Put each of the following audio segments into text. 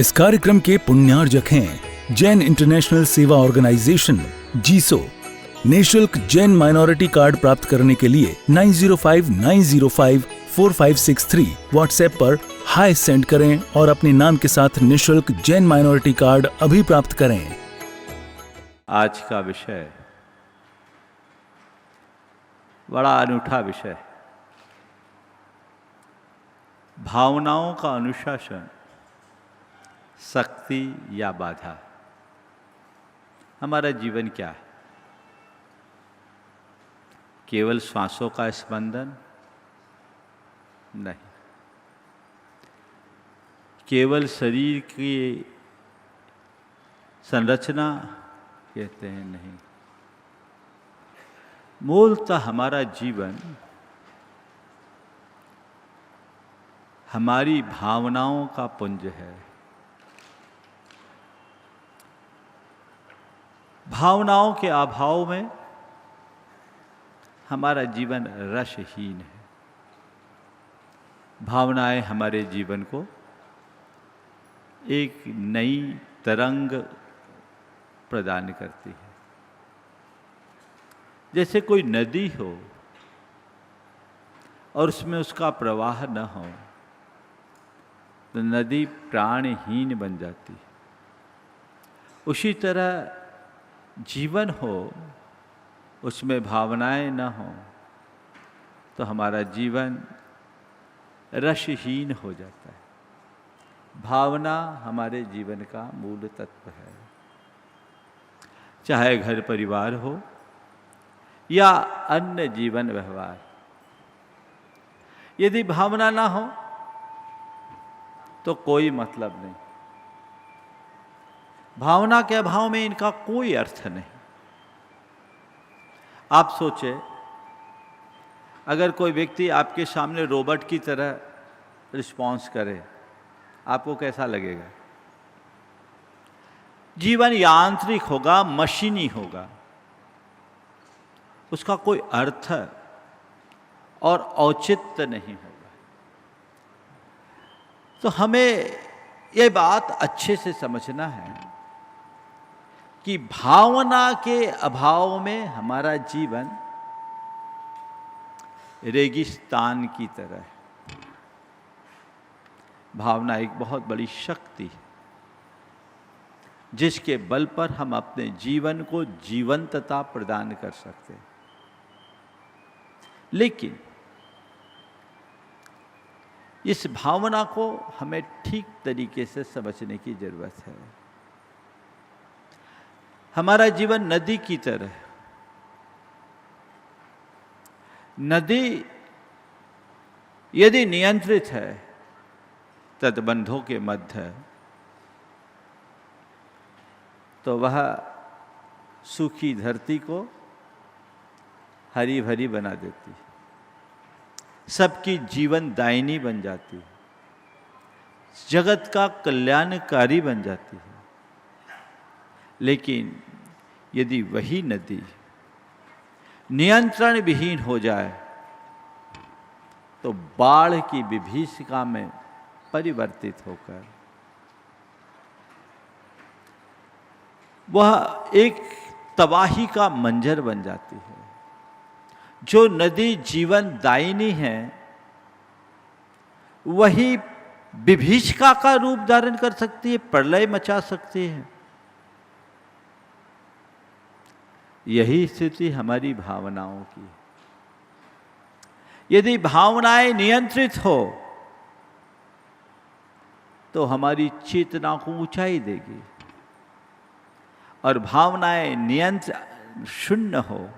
इस कार्यक्रम के पुण्यार्जक हैं जैन इंटरनेशनल सेवा ऑर्गेनाइजेशन जीसो। निःशुल्क जैन माइनॉरिटी कार्ड प्राप्त करने के लिए 9059054563 व्हाट्सएप पर हाय सेंड करें और अपने नाम के साथ निःशुल्क जैन माइनॉरिटी कार्ड अभी प्राप्त करें। आज का विषय बड़ा अनूठा विषय है। भावनाओं का अनुशासन, शक्ति या बाधा। हमारा जीवन क्या है? केवल श्वासों का स्पंदन नहीं, केवल शरीर की संरचना कहते हैं नहीं। मूलतः हमारा जीवन हमारी भावनाओं का पुंज है। भावनाओं के अभाव में हमारा जीवन रसहीन है। भावनाएं हमारे जीवन को एक नई तरंग प्रदान करती है। जैसे कोई नदी हो और उसमें उसका प्रवाह न हो तो नदी प्राणहीन बन जाती है। उसी तरह जीवन हो, उसमें भावनाएं न हो तो हमारा जीवन रसहीन हो जाता है। भावना हमारे जीवन का मूल तत्व है। चाहे घर परिवार हो या अन्य जीवन व्यवहार, यदि भावना ना हो तो कोई मतलब नहीं। भावना के अभाव में इनका कोई अर्थ नहीं। आप सोचे, अगर कोई व्यक्ति आपके सामने रोबोट की तरह रिस्पॉन्स करे, आपको कैसा लगेगा? जीवन यांत्रिक होगा, मशीनी होगा, उसका कोई अर्थ और औचित्य नहीं होगा। तो हमें यह बात अच्छे से समझना है कि भावना के अभाव में हमारा जीवन रेगिस्तान की तरह है। भावना एक बहुत बड़ी शक्ति है जिसके बल पर हम अपने जीवन को जीवंतता प्रदान कर सकते हैं। लेकिन इस भावना को हमें ठीक तरीके से समझने की जरूरत है। हमारा जीवन नदी की तरह है। नदी यदि नियंत्रित है तटबंधों के मध्य, तो वह सूखी धरती को हरी भरी बना देती है, सबकी जीवन दायिनी बन जाती है, जगत का कल्याणकारी बन जाती है। लेकिन यदि वही नदी नियंत्रण विहीन हो जाए तो बाढ़ की विभीषिका में परिवर्तित होकर वह एक तबाही का मंजर बन जाती है। जो नदी जीवन दायिनी है वही विभीषिका का रूप धारण कर सकती है, प्रलय मचा सकती है। यही स्थिति हमारी भावनाओं की है। यदि भावनाएं नियंत्रित हो तो हमारी चेतना को ऊंचाई देगी, और भावनाएं नियंत्रण शून्य हो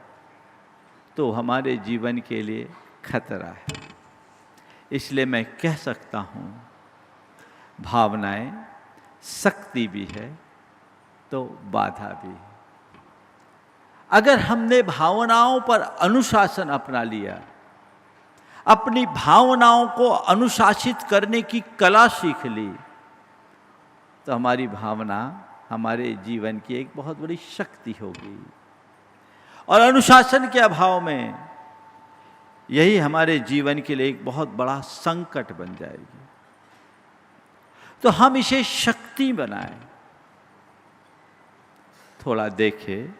तो हमारे जीवन के लिए खतरा है। इसलिए मैं कह सकता हूं, भावनाएं शक्ति भी है तो बाधा भी है। अगर हमने भावनाओं पर अनुशासन अपना लिया, अपनी भावनाओं को अनुशासित करने की कला सीख ली, तो हमारी भावना हमारे जीवन की एक बहुत बड़ी शक्ति होगी। और अनुशासन के अभाव में यही हमारे जीवन के लिए एक बहुत बड़ा संकट बन जाएगी। तो हम इसे शक्ति बनाएं। थोड़ा देखें,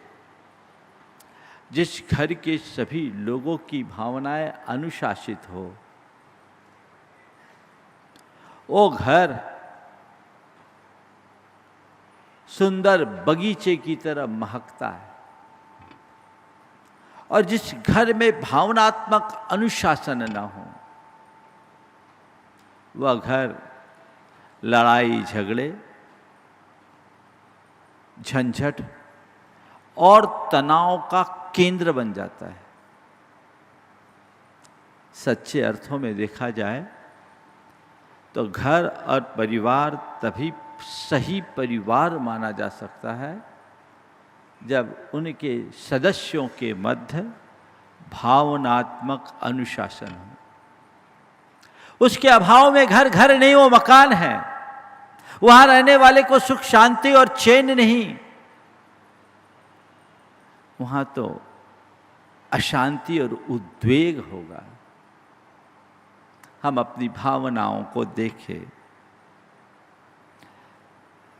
जिस घर के सभी लोगों की भावनाएं अनुशासित हो, वो घर सुंदर बगीचे की तरह महकता है। और जिस घर में भावनात्मक अनुशासन न हो, वह घर लड़ाई झगड़े, झंझट और तनाव का केंद्र बन जाता है। सच्चे अर्थों में देखा जाए तो घर और परिवार तभी सही परिवार माना जा सकता है जब उनके सदस्यों के मध्य भावनात्मक अनुशासन हो। उसके अभाव में घर घर नहीं, वो मकान है। वहां रहने वाले को सुख शांति और चैन नहीं, वहां तो अशांति और उद्वेग होगा। हम अपनी भावनाओं को देखें।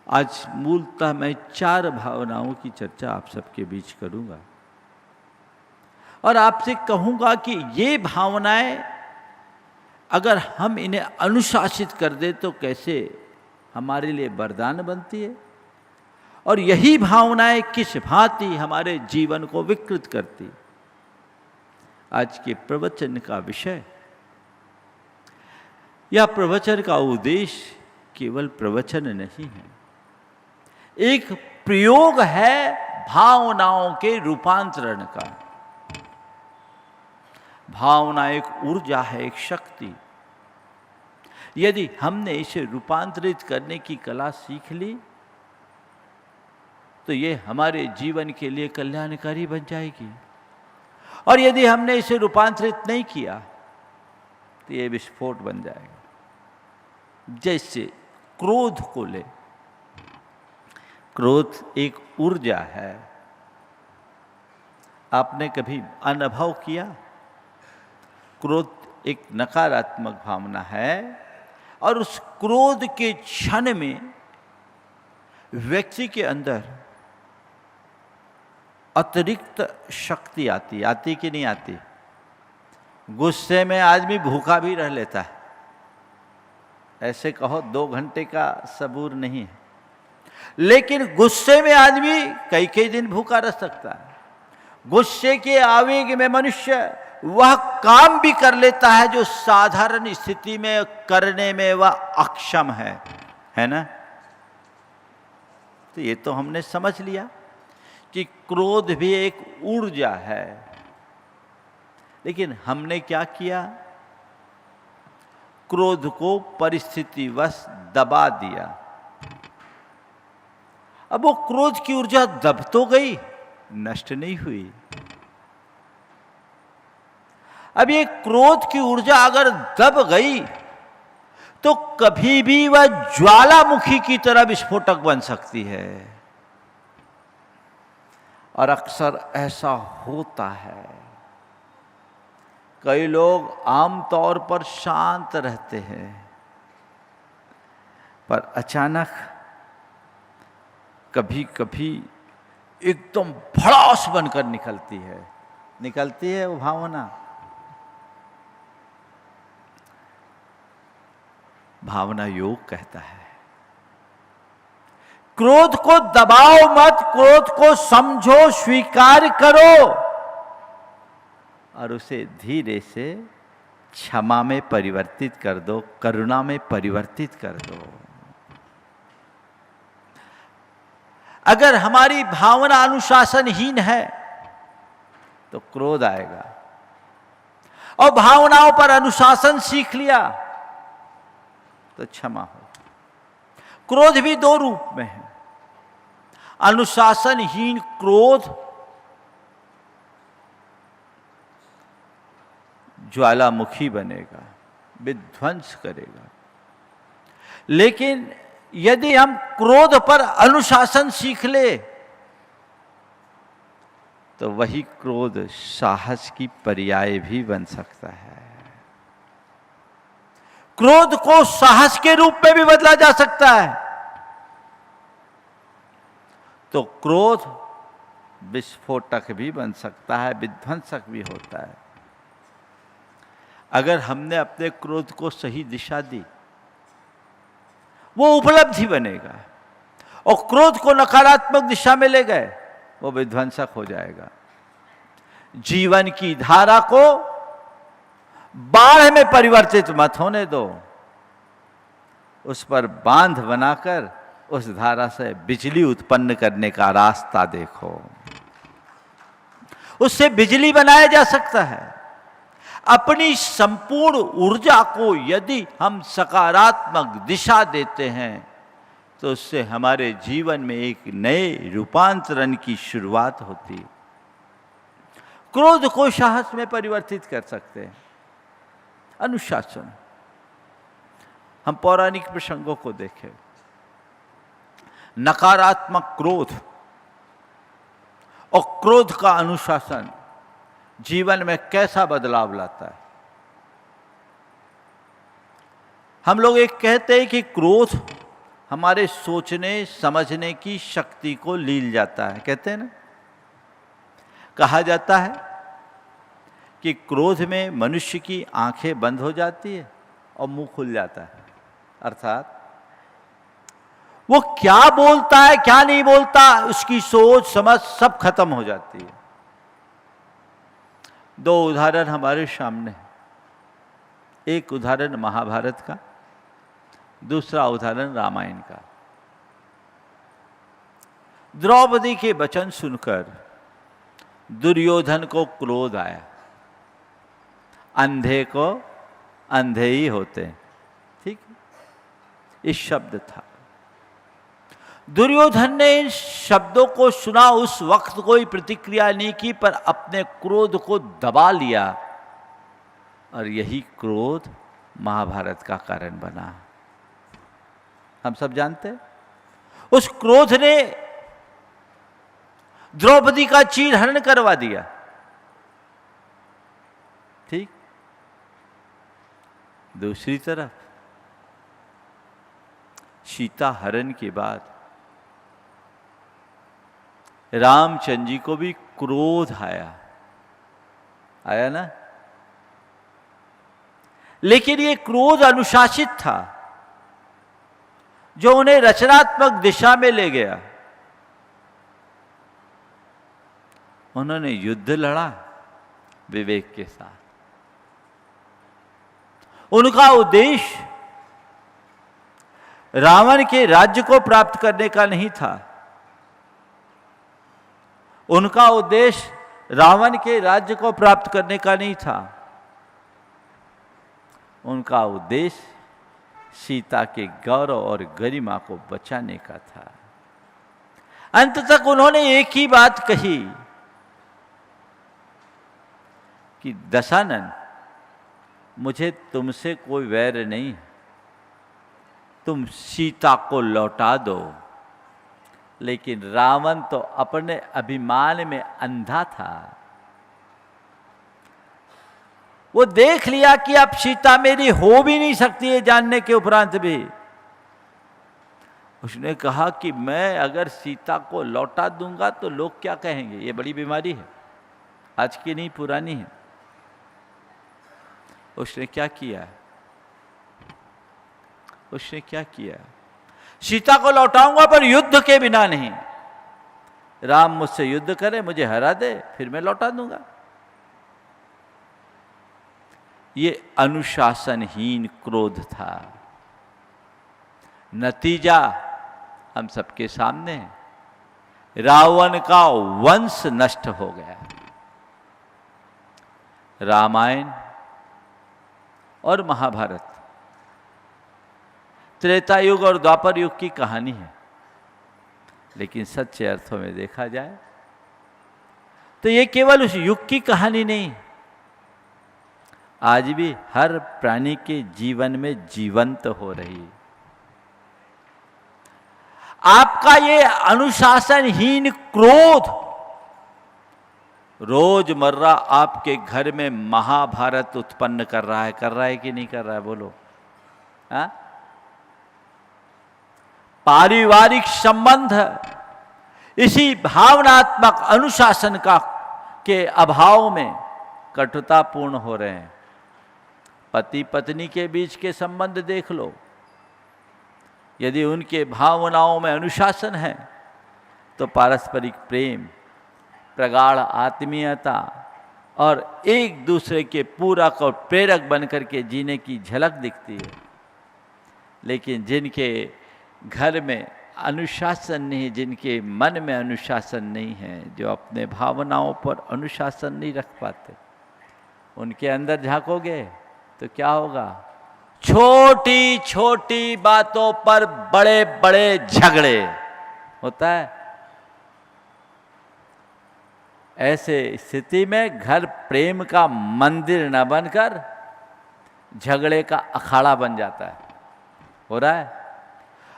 आज मूलतः मैं 4 भावनाओं की चर्चा आप सबके बीच करूंगा और आपसे कहूंगा कि ये भावनाएं अगर हम इन्हें अनुशासित कर दे तो कैसे हमारे लिए वरदान बनती है, और यही भावनाएं किस भांति हमारे जीवन को विकृत करती। आज के प्रवचन का विषय, या प्रवचन का उद्देश्य केवल प्रवचन नहीं है, एक प्रयोग है भावनाओं के रूपांतरण का। भावना एक ऊर्जा है, एक शक्ति। यदि हमने इसे रूपांतरित करने की कला सीख ली तो ये हमारे जीवन के लिए कल्याणकारी बन जाएगी, और यदि हमने इसे रूपांतरित नहीं किया तो ये विस्फोट बन जाएगा। जैसे क्रोध को ले, क्रोध एक ऊर्जा है। आपने कभी अनुभव किया? क्रोध एक नकारात्मक भावना है, और उस क्रोध के क्षण में व्यक्ति के अंदर अतिरिक्त शक्ति आती कि नहीं आती? गुस्से में आदमी भूखा भी रह लेता है, ऐसे कहो 2 घंटे का सबूर नहीं है, लेकिन गुस्से में आदमी कई दिन भूखा रह सकता है। गुस्से के आवेग में मनुष्य वह काम भी कर लेता है जो साधारण स्थिति में करने में वह अक्षम है ना? तो ये तो हमने समझ लिया कि क्रोध भी एक ऊर्जा है, लेकिन हमने क्या किया? क्रोध को परिस्थितिवश दबा दिया। अब वो क्रोध की ऊर्जा दब तो गई, नष्ट नहीं हुई। अब ये क्रोध की ऊर्जा अगर दब गई तो कभी भी वह ज्वालामुखी की तरह विस्फोटक बन सकती है, और अक्सर ऐसा होता है। कई लोग आमतौर पर शांत रहते हैं, पर अचानक कभी कभी एकदम भड़ास बनकर निकलती है वो भावना। भावना योग कहता है, क्रोध को दबाओ मत, क्रोध को समझो, स्वीकार करो, और उसे धीरे से क्षमा में परिवर्तित कर दो, करुणा में परिवर्तित कर दो। अगर हमारी भावना अनुशासनहीन है तो क्रोध आएगा, और भावनाओं पर अनुशासन सीख लिया तो क्षमा हो। क्रोध भी 2 रूप में है। अनुशासनहीन क्रोध ज्वालामुखी बनेगा, विध्वंस करेगा। लेकिन यदि हम क्रोध पर अनुशासन सीख ले तो वही क्रोध साहस की पर्याय भी बन सकता है। क्रोध को साहस के रूप में भी बदला जा सकता है। तो क्रोध विस्फोटक भी बन सकता है, विध्वंसक भी होता है। अगर हमने अपने क्रोध को सही दिशा दी, वो उपलब्धि बनेगा, और क्रोध को नकारात्मक दिशा में ले गए, वो विध्वंसक हो जाएगा। जीवन की धारा को बाढ़ में परिवर्तित मत होने दो, उस पर बांध बनाकर उस धारा से बिजली उत्पन्न करने का रास्ता देखो। उससे बिजली बनाया जा सकता है। अपनी संपूर्ण ऊर्जा को यदि हम सकारात्मक दिशा देते हैं तो उससे हमारे जीवन में एक नए रूपांतरण की शुरुआत होती है। क्रोध को साहस में परिवर्तित कर सकते हैं। अनुशासन, हम पौराणिक प्रसंगों को देखें। नकारात्मक क्रोध और क्रोध का अनुशासन जीवन में कैसा बदलाव लाता है। हम लोग एक कहते हैं कि क्रोध हमारे सोचने समझने की शक्ति को लील जाता है, कहते हैं ना। कहा जाता है कि क्रोध में मनुष्य की आंखें बंद हो जाती है और मुंह खुल जाता है, अर्थात वो क्या बोलता है क्या नहीं बोलता, उसकी सोच समझ सब खत्म हो जाती है। दो उदाहरण हमारे सामने हैं। एक उदाहरण महाभारत का, दूसरा उदाहरण रामायण का। द्रौपदी के वचन सुनकर दुर्योधन को क्रोध आया। अंधे को अंधे ही होते हैं, ठीक, इस शब्द था। दुर्योधन ने इन शब्दों को सुना, उस वक्त कोई प्रतिक्रिया नहीं की, पर अपने क्रोध को दबा लिया, और यही क्रोध महाभारत का कारण बना। हम सब जानते हैं, उस क्रोध ने द्रौपदी का चीरहरण करवा दिया, ठीक। दूसरी तरफ सीता हरण के बाद रामचंद्र जी को भी क्रोध आया ना, लेकिन ये क्रोध अनुशासित था, जो उन्हें रचनात्मक दिशा में ले गया। उन्होंने युद्ध लड़ा विवेक के साथ। उनका उद्देश्य रावण के राज्य को प्राप्त करने का नहीं था। उनका उद्देश्य रावण के राज्य को प्राप्त करने का नहीं था। उनका उद्देश्य सीता के गौरव और गरिमा को बचाने का था। अंत तक उन्होंने एक ही बात कही कि दशानन, मुझे तुमसे कोई वैर नहीं, तुम सीता को लौटा दो। लेकिन रावण तो अपने अभिमान में अंधा था। वो देख लिया कि अब सीता मेरी हो भी नहीं सकती है, जानने के उपरांत भी उसने कहा कि मैं अगर सीता को लौटा दूंगा तो लोग क्या कहेंगे। ये बड़ी बीमारी है, आज की नहीं पुरानी है। उसने क्या किया, उसने क्या किया, सीता को लौटाऊंगा पर युद्ध के बिना नहीं। राम मुझसे युद्ध करे, मुझे हरा दे, फिर मैं लौटा दूंगा। ये अनुशासनहीन क्रोध था। नतीजा हम सबके सामने है। रावण का वंश नष्ट हो गया। रामायण और महाभारत त्रेता युग और द्वापर युग की कहानी है, लेकिन सच्चे अर्थों में देखा जाए तो ये केवल उस युग की कहानी नहीं, आज भी हर प्राणी के जीवन में जीवंत हो रही। आपका ये अनुशासनहीन क्रोध रोजमर्रा आपके घर में महाभारत उत्पन्न कर रहा है कि नहीं कर रहा है, बोलो। हाँ? पारिवारिक संबंध इसी भावनात्मक अनुशासन के अभाव में कटुतापूर्ण हो रहे हैं। पति पत्नी के बीच के संबंध देख लो, यदि उनके भावनाओं में अनुशासन है तो पारस्परिक प्रेम, प्रगाढ़ आत्मीयता और एक दूसरे के पूरक और प्रेरक बनकर के जीने की झलक दिखती है। लेकिन जिनके घर में अनुशासन नहीं, जिनके मन में अनुशासन नहीं है, जो अपने भावनाओं पर अनुशासन नहीं रख पाते, उनके अंदर झांकोगे तो क्या होगा? छोटी छोटी बातों पर बड़े बड़े झगड़े होता है। ऐसे स्थिति में घर प्रेम का मंदिर न बनकर झगड़े का अखाड़ा बन जाता है। हो रहा है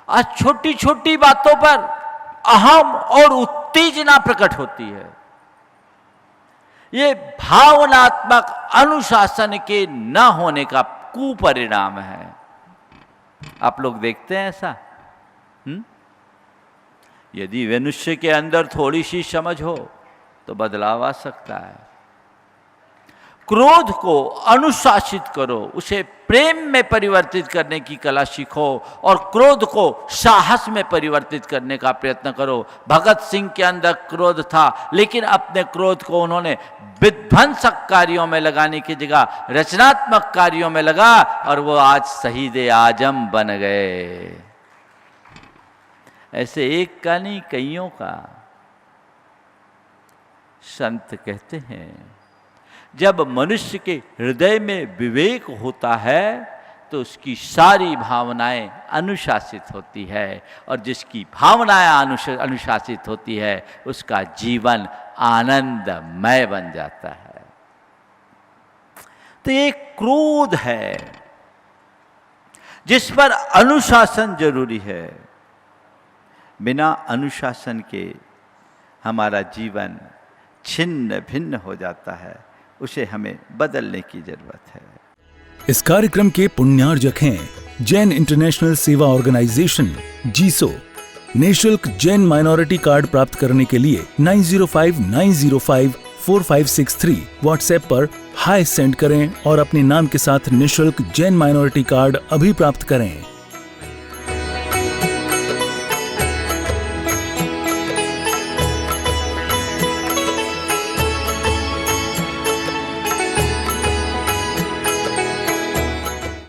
आज, छोटी छोटी बातों पर अहम और उत्तेजना प्रकट होती है। ये भावनात्मक अनुशासन के न होने का कुपरिणाम है। आप लोग देखते हैं ऐसा? यदि मनुष्य के अंदर थोड़ी सी समझ हो तो बदलाव आ सकता है। क्रोध को अनुशासित करो, उसे प्रेम में परिवर्तित करने की कला सीखो और क्रोध को साहस में परिवर्तित करने का प्रयत्न करो। भगत सिंह के अंदर क्रोध था, लेकिन अपने क्रोध को उन्होंने विध्वंसक कार्यों में लगाने की जगह रचनात्मक कार्यों में लगा और वो आज शहीद आजम बन गए। ऐसे एक का नहीं, कईयों का। संत कहते हैं जब मनुष्य के हृदय में विवेक होता है तो उसकी सारी भावनाएं अनुशासित होती है, और जिसकी भावनाएं अनुशासित होती है उसका जीवन आनंदमय बन जाता है। तो ये क्रोध है जिस पर अनुशासन जरूरी है। बिना अनुशासन के हमारा जीवन छिन्न भिन्न हो जाता है, उसे हमें बदलने की जरूरत है। इस कार्यक्रम के पुण्यार्जक हैं जैन इंटरनेशनल सेवा ऑर्गेनाइजेशन जीसो। निःशुल्क जैन माइनॉरिटी कार्ड प्राप्त करने के लिए 9059054563 व्हाट्सएप पर हाय सेंड करें और अपने नाम के साथ निःशुल्क जैन माइनॉरिटी कार्ड अभी प्राप्त करें।